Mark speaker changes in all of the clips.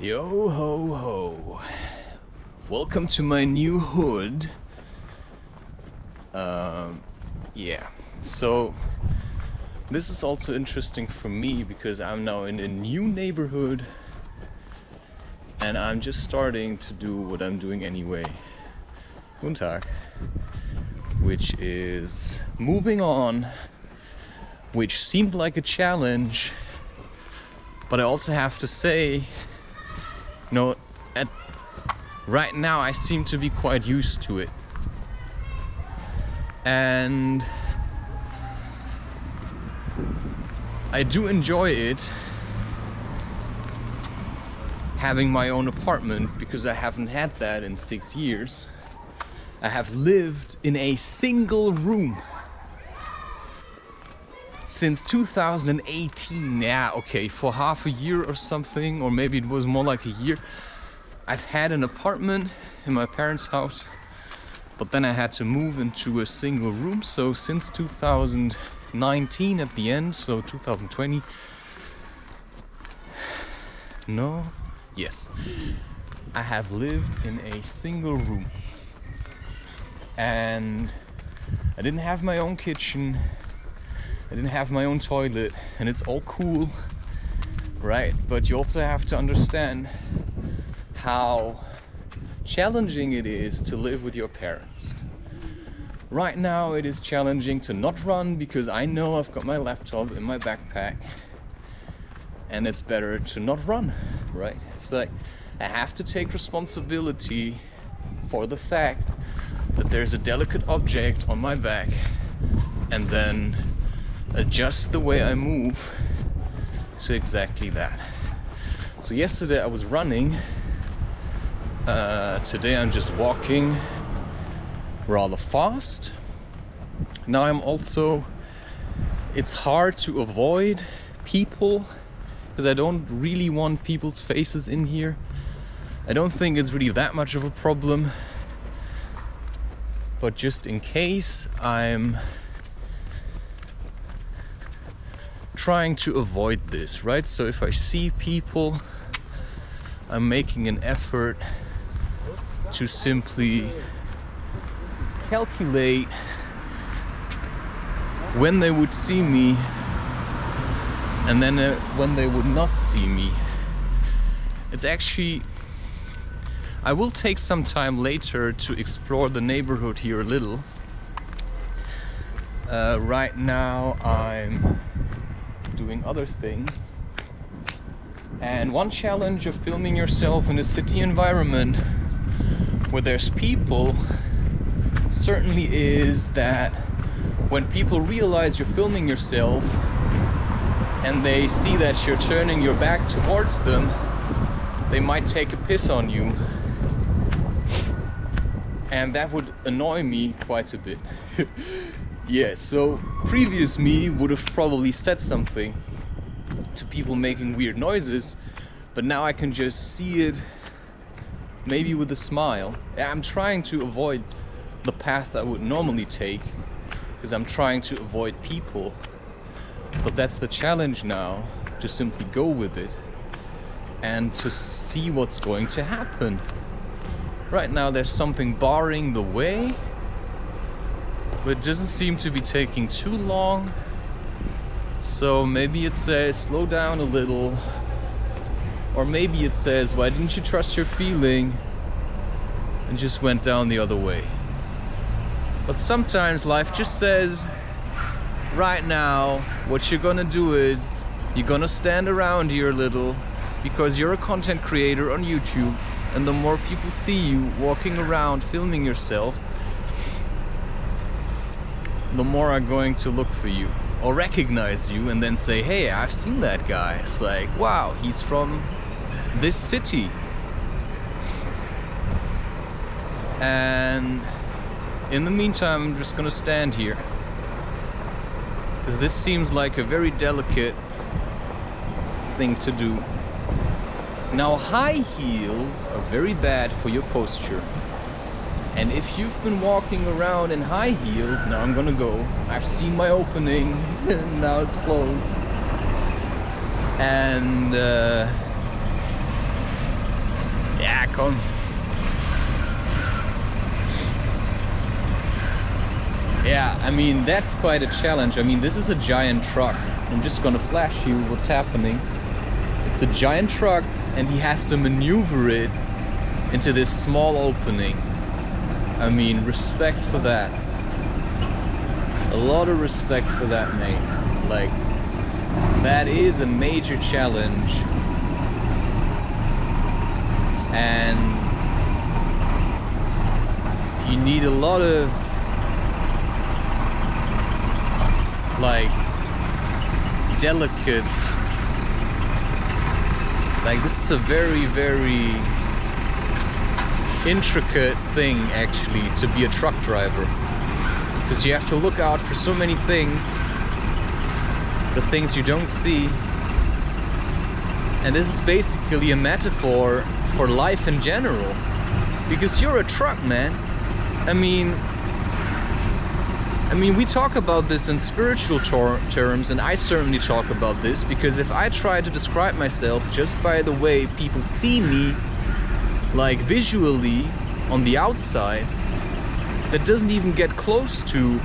Speaker 1: Yo ho ho. Welcome to my new hood. Yeah. So this is also interesting for me because I'm now in a new neighborhood and I'm just starting to do what I'm doing anyway. Guten Tag. Which is moving on, which seemed like a challenge, but I also have to say, right now I seem to be quite used to it. And I do enjoy it, having my own apartment, because I haven't had that in 6 years. I have lived in a single room since 2018. Yeah, okay, for half a year or something, or maybe it was more like a year. I've had an apartment in my parents' house, but then I had to move into a single room. So since 2019 at the end, so 2020. No, yes, I have lived in a single room. And I didn't have my own kitchen, I didn't have my own toilet, and it's all cool, right? But you also have to understand how challenging it is to live with your parents. Right now it is challenging to not run because I know I've got my laptop in my backpack and it's better to not run, right? It's like I have to take responsibility for the fact that there's a delicate object on my back and then adjust the way I move to exactly that. So yesterday I was running. Today I'm just walking rather fast. Now it's hard to avoid people because I don't really want people's faces in here. I don't think it's really that much of a problem, but just in case, I'm trying to avoid this, right? So if I see people, I'm making an effort to simply calculate when they would see me and then when they would not see me. It's actually, I will take some time later to explore the neighborhood here a little. Right now I'm doing other things. And one challenge of filming yourself in a city environment where there's people certainly is that when people realize you're filming yourself and they see that you're turning your back towards them, they might take a piss on you. And that would annoy me quite a bit. Yeah, so previous me would have probably said something to people making weird noises, but now I can just see it, maybe with a smile. I'm trying to avoid the path I would normally take because I'm trying to avoid people, but that's the challenge now, to simply go with it and to see what's going to happen. Right now there's something barring the way, but it doesn't seem to be taking too long. So maybe it says slow down a little, or maybe it says why didn't you trust your feeling and just went down the other way. But sometimes life just says right now what you're gonna do is you're gonna stand around here a little because you're a content creator on YouTube, and the more people see you walking around filming yourself, the more are going to look for you or recognize you and then say, hey, I've seen that guy. It's like, wow, he's from this city. And in the meantime, I'm just gonna stand here because this seems like a very delicate thing to do. Now, high heels are very bad for your posture. And if you've been walking around in high heels, now I'm gonna go. I've seen my opening, now it's closed. And Ja, komm. Yeah, I mean, that's quite a challenge. I mean, this is a giant truck. I'm just gonna flash you what's happening. It's a giant truck and he has to maneuver it into this small opening. I mean, respect for that. A lot of respect for that, mate. Like, that is a major challenge. And you need a lot of, like, delicate, like, this is a very, very intricate thing, actually, to be a truck driver. Because you have to look out for so many things, the things you don't see. And this is basically a metaphor for life in general. Because you're a truck, man. I mean, we talk about this in spiritual terms, and I certainly talk about this, because if I try to describe myself just by the way people see me, like visually, on the outside, that doesn't even get close to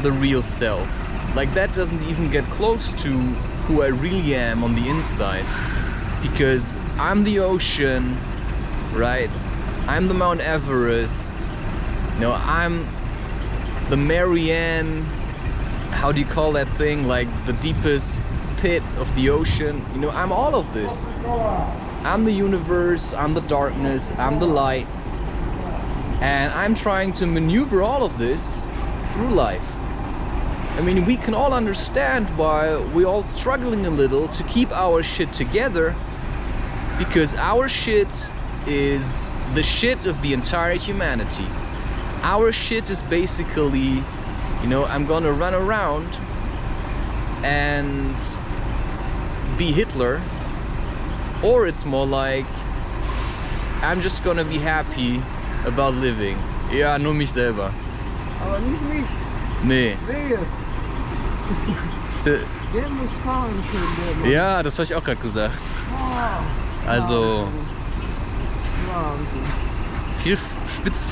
Speaker 1: the real self. Like, that doesn't even get close to who I really am on the inside. Because I'm the ocean, right? I'm the Mount Everest. You know, I'm the Marianne, how do you call that thing? Like the deepest pit of the ocean. You know, I'm all of this. I'm the universe, I'm the darkness, I'm the light. And I'm trying to maneuver all of this through life. I mean, we can all understand why we're all struggling a little to keep our shit together, because our shit is the shit of the entire humanity. Our shit is basically, you know, I'm gonna run around and be Hitler, or it's more like, I'm just gonna be happy about living. Ja, nur mich selber.
Speaker 2: Aber nicht mich.
Speaker 1: Nee.
Speaker 2: Wehe. Der muss fahren können, der Mann.
Speaker 1: Ja, das habe ich auch gerade gesagt.
Speaker 2: Oh,
Speaker 1: Also,
Speaker 2: Wahnsinn.
Speaker 1: viel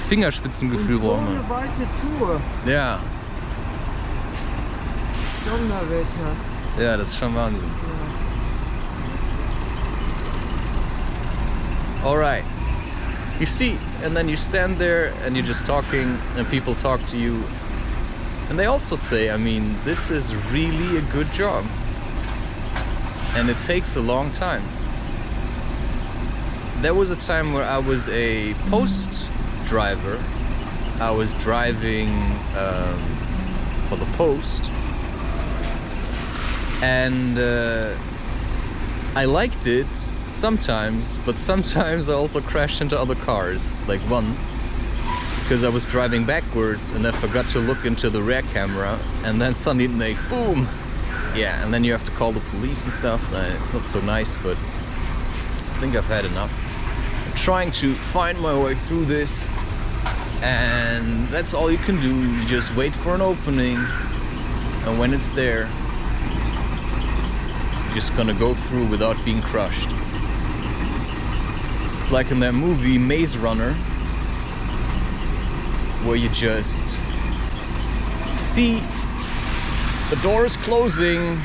Speaker 1: Fingerspitzengefühl
Speaker 2: So
Speaker 1: brauchen wir.
Speaker 2: eine weite Tour.
Speaker 1: Ja,
Speaker 2: Sonderwetter.
Speaker 1: ja, das ist schon Wahnsinn. Alright. You see, and then you stand there and you're just talking and people talk to you. And they also say, I mean, this is really a good job. And it takes a long time. There was a time where I was a post driver. I was driving for the post. And I liked it sometimes, but sometimes I also crashed into other cars, like once, because I was driving backwards and I forgot to look into the rear camera, and then suddenly, boom! Yeah, and then you have to call the police and stuff. It's not so nice, but I think I've had enough. I'm trying to find my way through this, and that's all you can do. You just wait for an opening, and when it's there, you're just gonna go through without being crushed. It's like in that movie Maze Runner, where you just see the door is closing.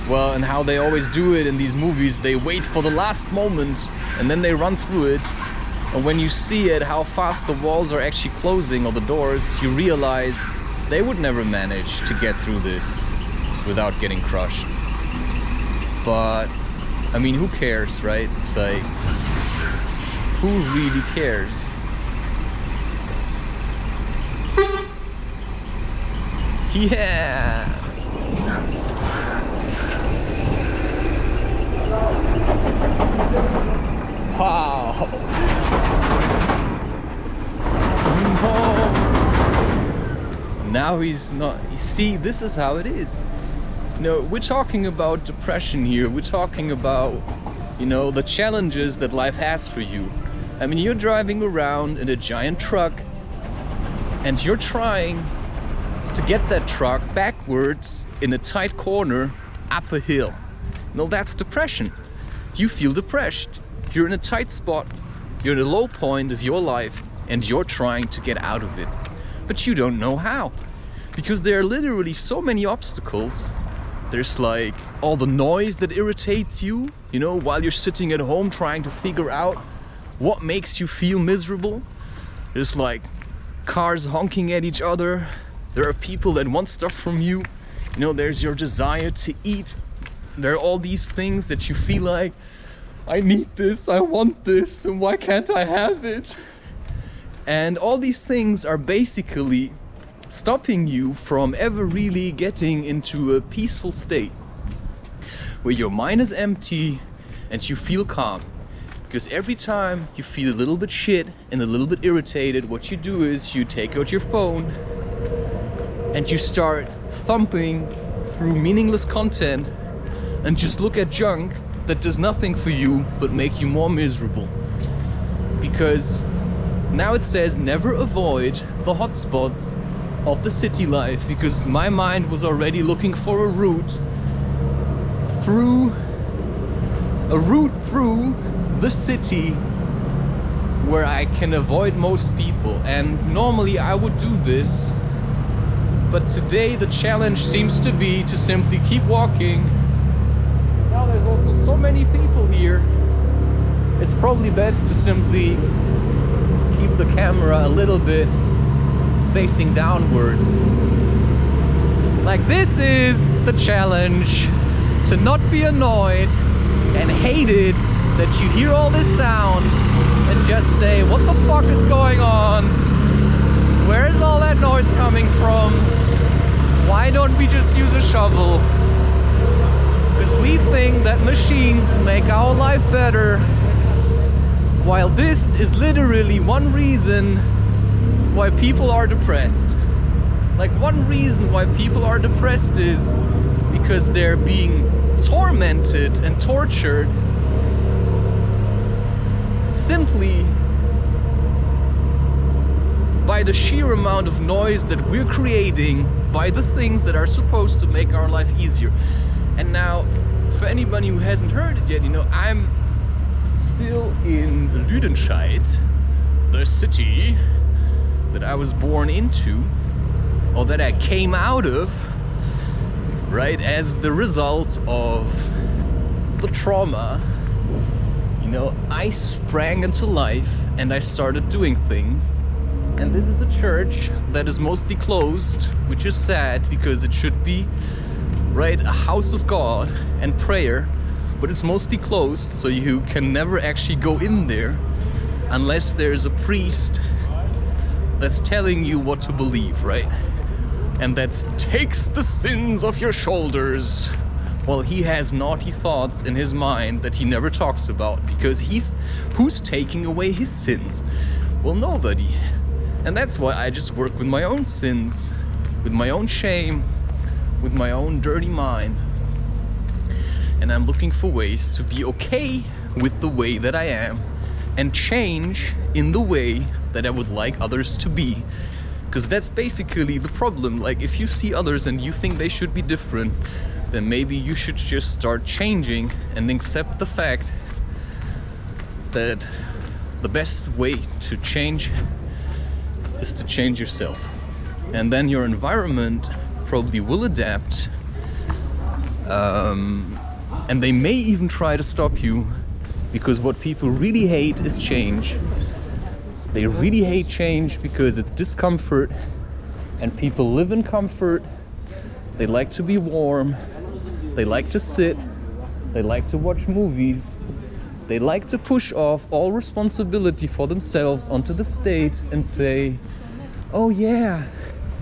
Speaker 1: Well, and how they always do it in these movies, they wait for the last moment and then they run through it. And when you see it, how fast the walls are actually closing, or the doors, you realize they would never manage to get through this without getting crushed. But, I mean, who cares, right? It's like, who really cares? Yeah! Wow! No. Now he's not. You see, this is how it is. You know, we're talking about depression here. We're talking about, you know, the challenges that life has for you. I mean, you're driving around in a giant truck and you're trying to get that truck backwards in a tight corner up a hill. No, that's depression. You feel depressed. You're in a tight spot, you're in a low point of your life, and you're trying to get out of it. But you don't know how. Because there are literally so many obstacles. There's like all the noise that irritates you, you know, while you're sitting at home trying to figure out what makes you feel miserable. There's like cars honking at each other. There are people that want stuff from you. You know, there's your desire to eat. There are all these things that you feel like, I need this, I want this, and why can't I have it? And all these things are basically stopping you from ever really getting into a peaceful state where your mind is empty and you feel calm. Because every time you feel a little bit shit and a little bit irritated, what you do is you take out your phone and you start thumping through meaningless content and just look at junk that does nothing for you but make you more miserable. Because now it says never avoid the hotspots of the city life, because my mind was already looking for a route through the city where I can avoid most people. And normally I would do this, but today the challenge seems to be to simply keep walking. Now there's also so many people here, it's probably best to simply keep the camera a little bit facing downward. Like, this is the challenge, to not be annoyed and hate it that you hear all this sound and just say, what the fuck is going on? Where is all that noise coming from? Why don't we just use a shovel? Because we think that machines make our life better, while this is literally one reason why people are depressed. Like, one reason why people are depressed is because they're being tormented and tortured simply by the sheer amount of noise that we're creating by the things that are supposed to make our life easier. And now, for anybody who hasn't heard it yet, you know, I'm still in Lunatic, the city that I was born into, or that I came out of, right, as the result of the trauma. You know, I sprang into life and I started doing things. And this is a church that is mostly closed, which is sad because it should be, right, a house of God and prayer, but it's mostly closed, so you can never actually go in there unless there's a priest that's telling you what to believe, right? And that takes the sins off your shoulders. Well, he has naughty thoughts in his mind that he never talks about, because who's taking away his sins? Well, nobody. And that's why I just work with my own sins, with my own shame, with my own dirty mind. And I'm looking for ways to be okay with the way that I am and change in the way that I would like others to be. Because that's basically the problem. Like, if you see others and you think they should be different, then maybe you should just start changing and accept the fact that the best way to change is to change yourself. And then your environment probably will adapt, and they may even try to stop you, because what people really hate is change. They really hate change because it's discomfort, and people live in comfort. They like to be warm, they like to sit, they like to watch movies, they like to push off all responsibility for themselves onto the state and say, oh yeah,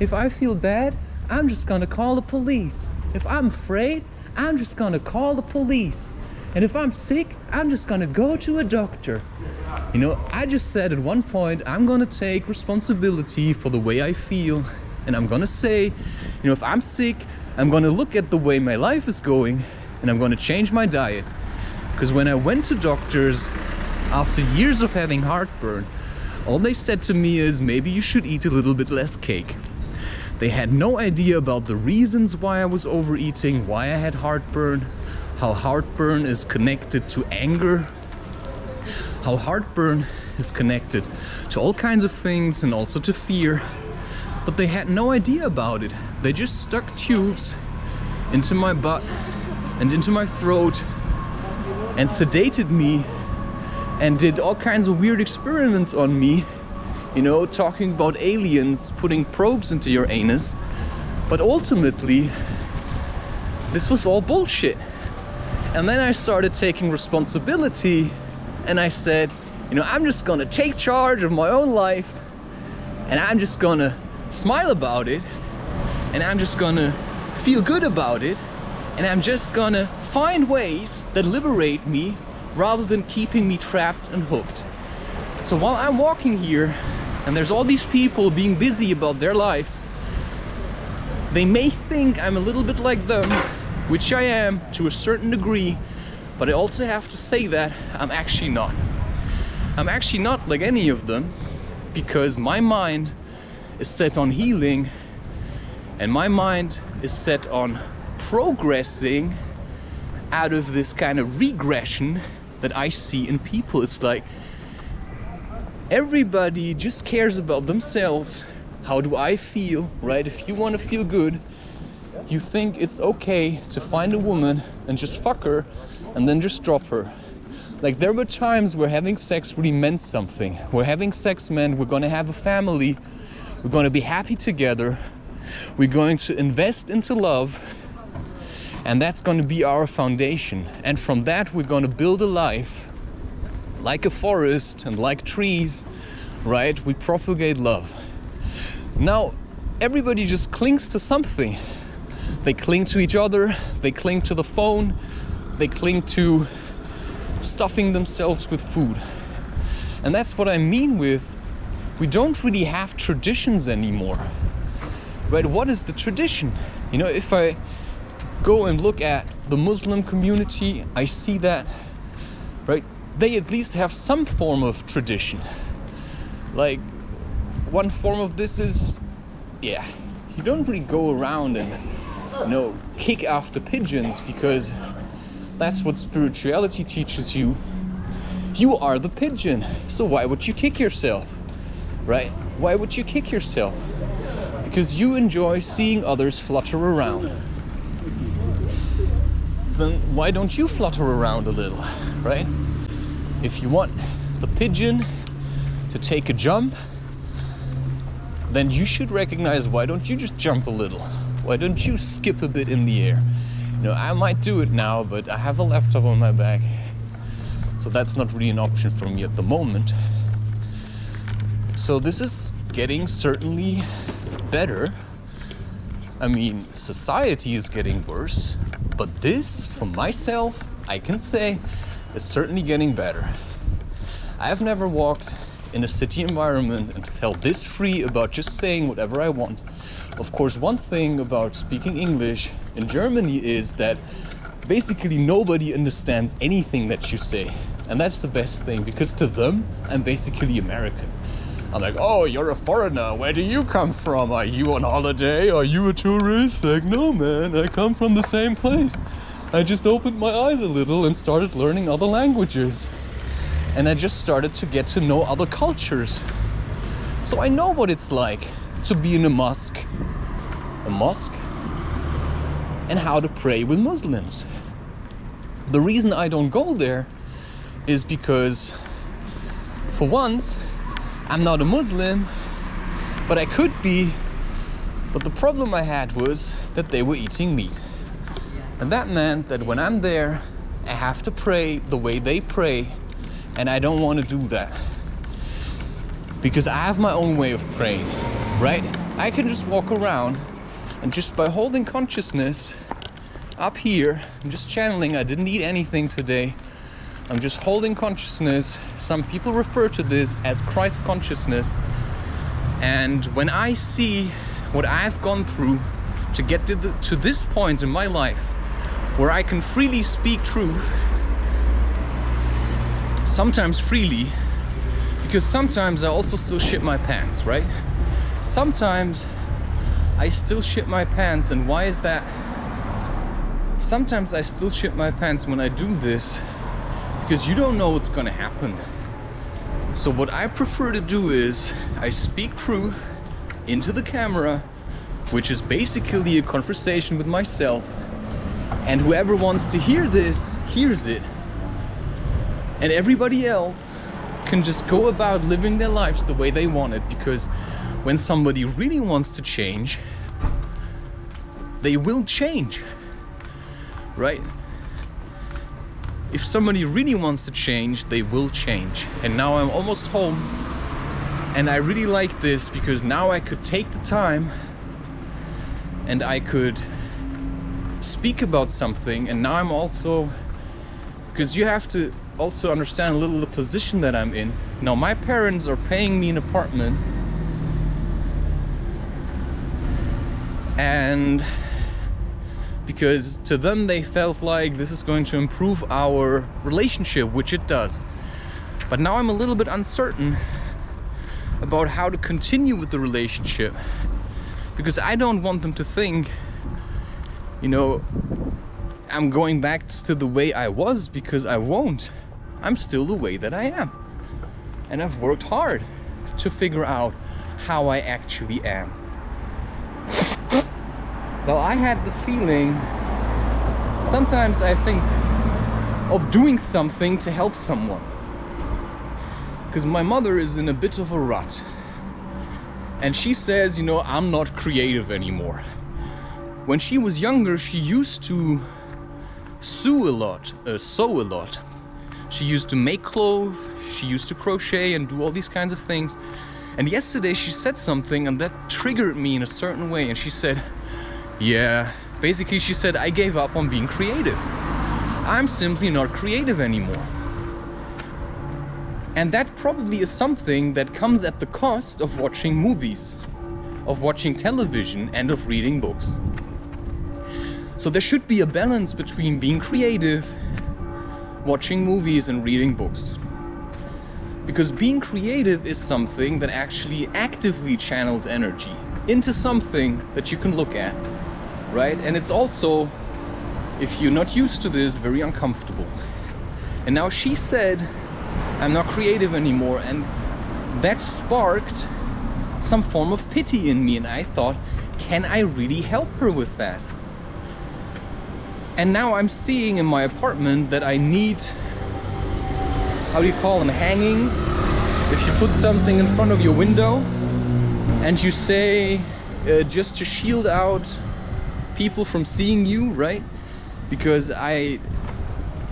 Speaker 1: if I feel bad, I'm just gonna call the police. If I'm afraid, I'm just gonna call the police. And if I'm sick, I'm just gonna go to a doctor. You know, I just said at one point, I'm gonna take responsibility for the way I feel. And I'm gonna say, you know, if I'm sick, I'm gonna look at the way my life is going and I'm gonna change my diet. Because when I went to doctors after years of having heartburn, all they said to me is, maybe you should eat a little bit less cake. They had no idea about the reasons why I was overeating, why I had heartburn, how heartburn is connected to anger, how heartburn is connected to all kinds of things and also to fear. But they had no idea about it. They just stuck tubes into my butt and into my throat and sedated me and did all kinds of weird experiments on me, you know, talking about aliens putting probes into your anus. But ultimately, this was all bullshit. And then I started taking responsibility and I said, you know, I'm just gonna take charge of my own life and I'm just gonna smile about it and I'm just gonna feel good about it and I'm just gonna find ways that liberate me rather than keeping me trapped and hooked. So while I'm walking here and there's all these people being busy about their lives, they may think I'm a little bit like them, which I am to a certain degree, but I also have to say that I'm actually not. I'm actually not like any of them because my mind is set on healing and my mind is set on progressing out of this kind of regression that I see in people. It's like everybody just cares about themselves. How do I feel, right? If you want to feel good, you think it's okay to find a woman and just fuck her and then just drop her. Like there were times where having sex really meant something. Where having sex meant we're going to have a family, we're going to be happy together, we're going to invest into love, and that's going to be our foundation. And from that we're going to build a life like a forest and like trees, right? We propagate love. Now everybody just clings to something. They cling to each other, they cling to the phone, they cling to stuffing themselves with food. And that's what I mean with, we don't really have traditions anymore, right? What is the tradition? You know, if I go and look at the Muslim community, I see that, right, they at least have some form of tradition. Like, one form of this is, yeah, you don't really go around and, you know, kick after pigeons because that's what spirituality teaches you. You are the pigeon, so why would you kick yourself, right? Why would you kick yourself? Because you enjoy seeing others flutter around. So then why don't you flutter around a little, right? If you want the pigeon to take a jump, then you should recognize, why don't you just jump a little? Why don't you skip a bit in the air? You know, I might do it now, but I have a laptop on my back, so that's not really an option for me at the moment. So this is getting certainly better. I mean, society is getting worse, but this, for myself, I can say, is certainly getting better. I have never walked in a city environment and felt this free about just saying whatever I want. Of course, one thing about speaking English in Germany is that basically nobody understands anything that you say. And that's the best thing, because to them, I'm basically American. I'm like, oh, you're a foreigner. Where do you come from? Are you on holiday? Are you a tourist? Like, no, man, I come from the same place. I just opened my eyes a little and started learning other languages. And I just started to get to know other cultures. So I know what it's like to be in a mosque, and how to pray with Muslims. The reason I don't go there is because, for once, I'm not a Muslim, but I could be. But the problem I had was that they were eating meat. And that meant that when I'm there, I have to pray the way they pray, and I don't want to do that. Because I have my own way of praying, right? I can just walk around, and just by holding consciousness up here, I'm just channeling, I didn't eat anything today. I'm just holding consciousness. Some people refer to this as Christ consciousness. And when I see what I've gone through to get to this point in my life where I can freely speak truth, sometimes freely, because sometimes I also still shit my pants, right? Sometimes I still shit my pants, and why is that? Sometimes I still shit my pants when I do this, because you don't know what's gonna happen. So what I prefer to do is I speak truth into the camera, which is basically a conversation with myself, and whoever wants to hear this hears it, and everybody else can just go about living their lives the way they want it, because when somebody really wants to change, they will change, right? If somebody really wants to change, they will change. And now I'm almost home, and I really like this because now I could take the time and I could speak about something. And now I'm also, because you have to also understand a little the position that I'm in. Now my parents are paying me an apartment, and because to them they felt like this is going to improve our relationship, which it does. But now I'm a little bit uncertain about how to continue with the relationship, because I don't want them to think, you know, I'm going back to the way I was, because I won't. I'm still the way that I am. And I've worked hard to figure out how I actually am. Well, I had the feeling, sometimes I think of doing something to help someone. Because my mother is in a bit of a rut. And she says, you know, I'm not creative anymore. When she was younger, she used to sew a lot. She used to make clothes, she used to crochet and do all these kinds of things. And yesterday she said something and that triggered me in a certain way. And she said, yeah, basically she said, I gave up on being creative. I'm simply not creative anymore. And that probably is something that comes at the cost of watching movies, of watching television, and of reading books. So there should be a balance between being creative, watching movies, and reading books. Because being creative is something that actually actively channels energy into something that you can look at, right? And it's also, if you're not used to this, very uncomfortable. And now she said, I'm not creative anymore, and that sparked some form of pity in me, and I thought, can I really help her with that? And now I'm seeing in my apartment that I need, how do you call them, hangings? If you put something in front of your window and you say, just to shield out people from seeing you, right? Because I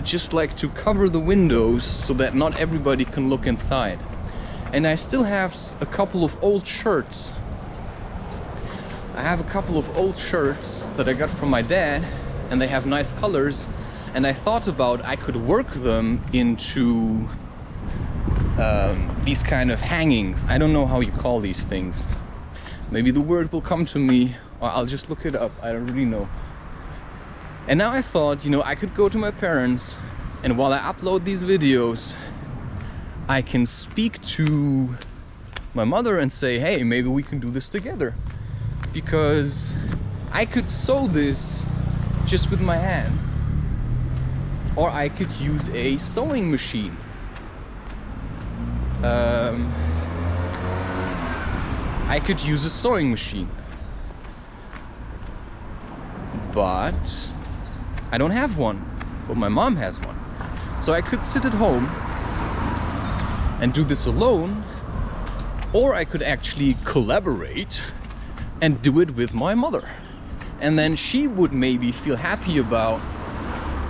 Speaker 1: just like to cover the windows so that not everybody can look inside. And I still have a couple of old shirts. I have a couple of old shirts that I got from my dad, and they have nice colors, and I thought about I could work them into these kind of hangings. I don't know how you call these things. Maybe the word will come to me, or I'll just look it up. I don't really know. And now I thought, you know, I could go to my parents, and while I upload these videos, I can speak to my mother and say, hey, maybe we can do this together. Because I could sew this just with my hands, or I could use a sewing machine. I could use a sewing machine, but I don't have one, but my mom has one. So I could sit at home and do this alone, or I could actually collaborate and do it with my mother. And then she would maybe feel happy about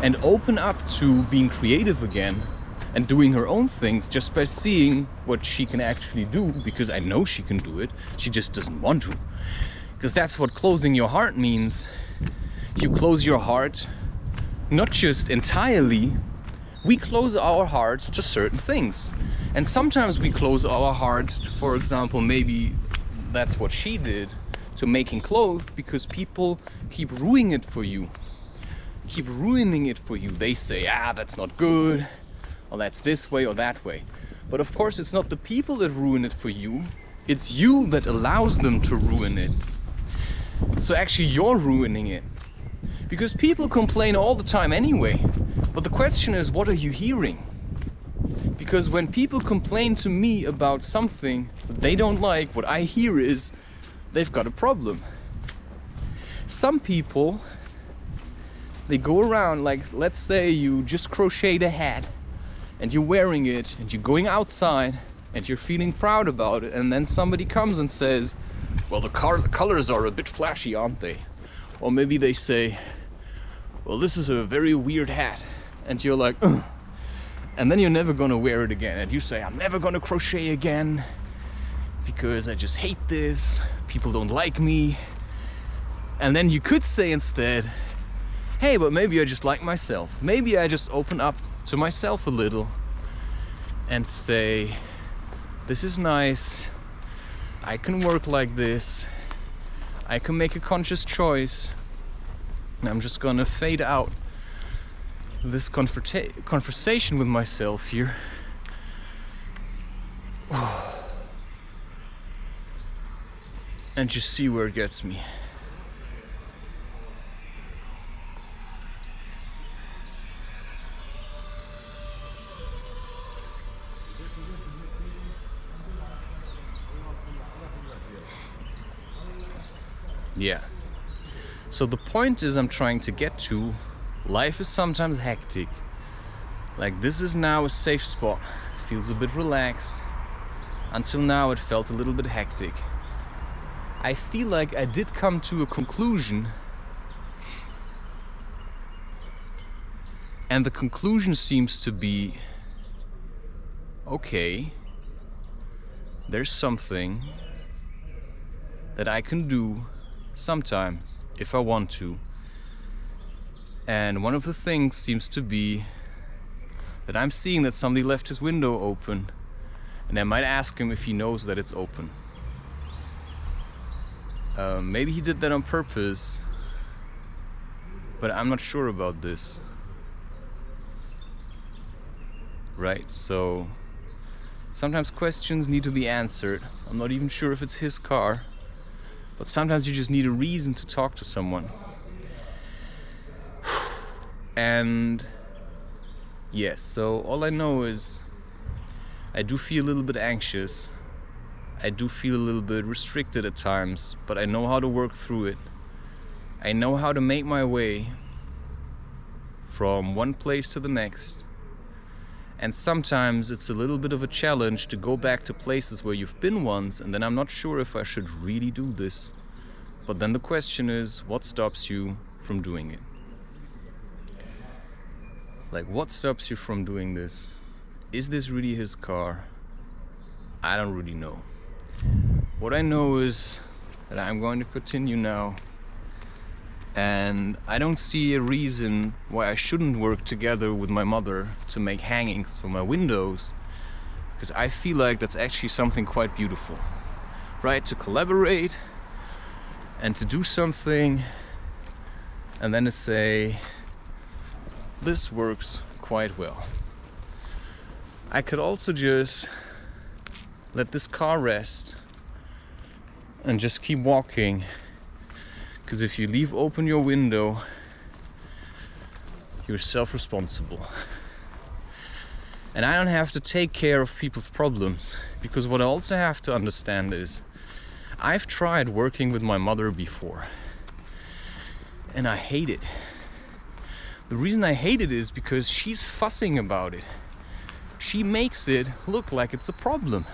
Speaker 1: and open up to being creative again and doing her own things just by seeing what she can actually do, because I know she can do it. She just doesn't want to. Because that's what closing your heart means. You close your heart not just entirely, we close our hearts to certain things. And sometimes we close our hearts to, for example, maybe that's what she did, to making clothes, because people keep ruining it for you. They say, that's not good, or that's this way or that way. But of course it's not the people that ruin it for you, it's you that allows them to ruin it. So actually you're ruining it. Because people complain all the time anyway. But the question is, what are you hearing? Because when people complain to me about something that they don't like, what I hear is they've got a problem. Some people, they go around, like, let's say you just crocheted a hat and you're wearing it and you're going outside and you're feeling proud about it, and then somebody comes and says, well, the colors are a bit flashy, aren't they? Or maybe they say, well, this is a very weird hat, and you're like, ugh. And then you're never gonna wear it again, and you say, I'm never gonna crochet again because I just hate this, people don't like me. And then you could say instead, hey, but maybe I just like myself. Maybe I just open up to myself a little and say, this is nice, I can work like this, I can make a conscious choice, and I'm just gonna fade out this conversation with myself here. And just see where it gets me. Yeah. So the point is I'm trying to get to, life is sometimes hectic. Like this is now a safe spot. Feels a bit relaxed. Until now it felt a little bit hectic. I feel like I did come to a conclusion. And the conclusion seems to be, okay, there's something that I can do sometimes if I want to. And one of the things seems to be that I'm seeing that somebody left his window open, and I might ask him if he knows that it's open. Maybe he did that on purpose, but I'm not sure about this. Right? So sometimes questions need to be answered. I'm not even sure if it's his car. But sometimes you just need a reason to talk to someone. And yes, so all I know is I do feel a little bit anxious. I do feel a little bit restricted at times, but I know how to work through it. I know how to make my way from one place to the next. And sometimes it's a little bit of a challenge to go back to places where you've been once, and then I'm not sure if I should really do this. But then the question is, what stops you from doing it? Like, what stops you from doing this? Is this really his car? I don't really know. What I know is that I'm going to continue now. And I don't see a reason why I shouldn't work together with my mother to make hangings for my windows, because I feel like that's actually something quite beautiful, right? To collaborate and to do something and then to say, this works quite well. I could also just let this car rest and just keep walking. Because if you leave open your window, you're self-responsible. And I don't have to take care of people's problems, because what I also have to understand is I've tried working with my mother before and I hate it. The reason I hate it is because she's fussing about it. She makes it look like it's a problem.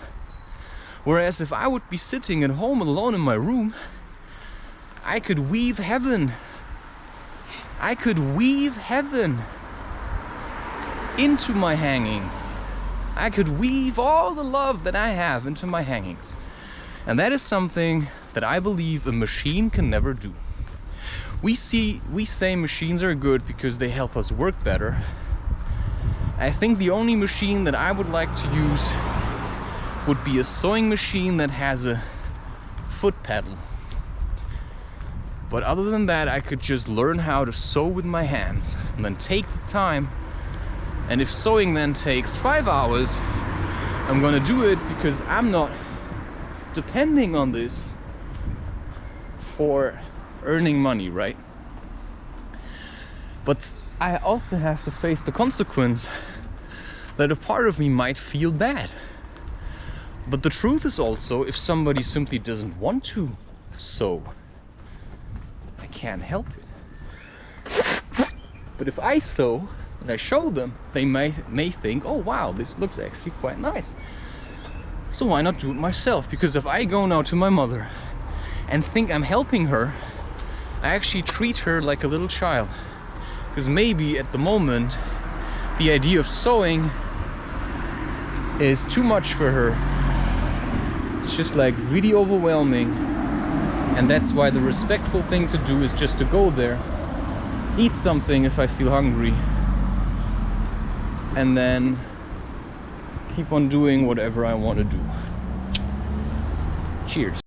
Speaker 1: Whereas if I would be sitting at home alone in my room, I could weave heaven. I could weave heaven into my hangings. I could weave all the love that I have into my hangings. And that is something that I believe a machine can never do. We say machines are good because they help us work better. I think the only machine that I would like to use would be a sewing machine that has a foot pedal. But other than that, I could just learn how to sew with my hands and then take the time. And if sewing then takes 5 hours, I'm gonna do it because I'm not depending on this for earning money, right? But I also have to face the consequence that a part of me might feel bad. But the truth is also, if somebody simply doesn't want to sew, I can't help it. But if I sew and I show them, they may think, oh wow, this looks actually quite nice. So why not do it myself? Because if I go now to my mother and think I'm helping her, I actually treat her like a little child. Because maybe at the moment, the idea of sewing is too much for her. It's just like really overwhelming. And that's why the respectful thing to do is just to go there, eat something if I feel hungry, and then keep on doing whatever I want to do. Cheers.